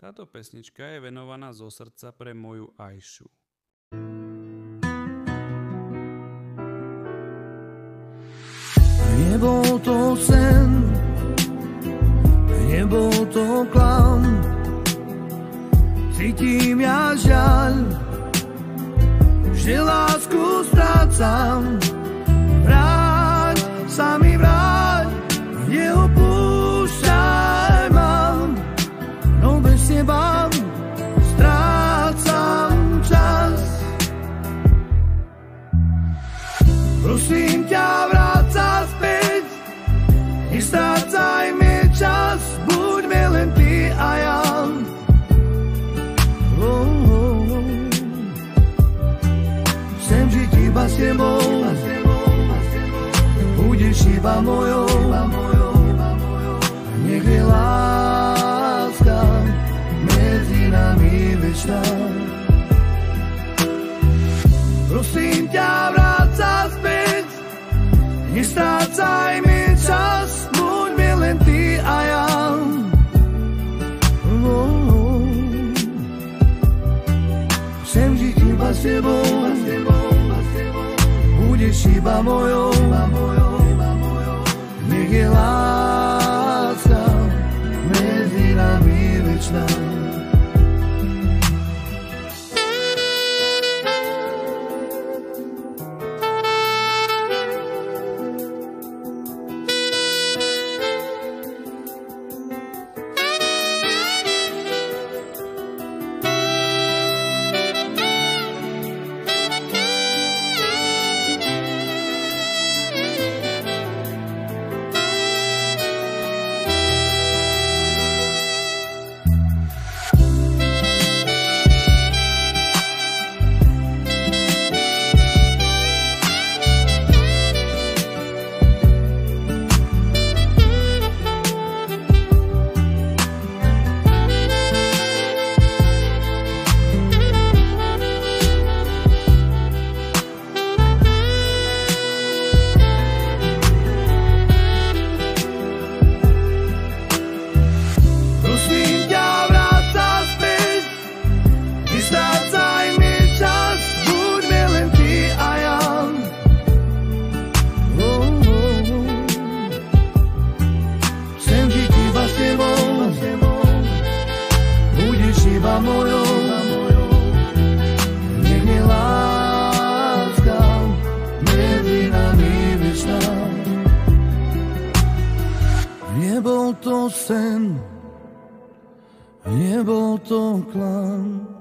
Táto pesnička je venovaná zo srdca pre moju Ajšu. Nebol to sen, nebol to klam, cítim ja žiaľ, že lásku strácam. Vráť sa mi, vráť, neopúšťaj ma, no bez teba strácam čas. Prosím ťa, vráť sa späť, nestrácaj mi čas, buďme len ty a ja. Chcem žiť iba s tebou, budeš iba mojou, nech je láska medzi nami večná. Prosím ťa, vráť sa späť, nestrácaj mi čas, buďme len ty a ja. Chcem žiť iba s tebou, budeš iba mojou, nech je láska medzi nami večná. Nebol to sen, nebol to klam,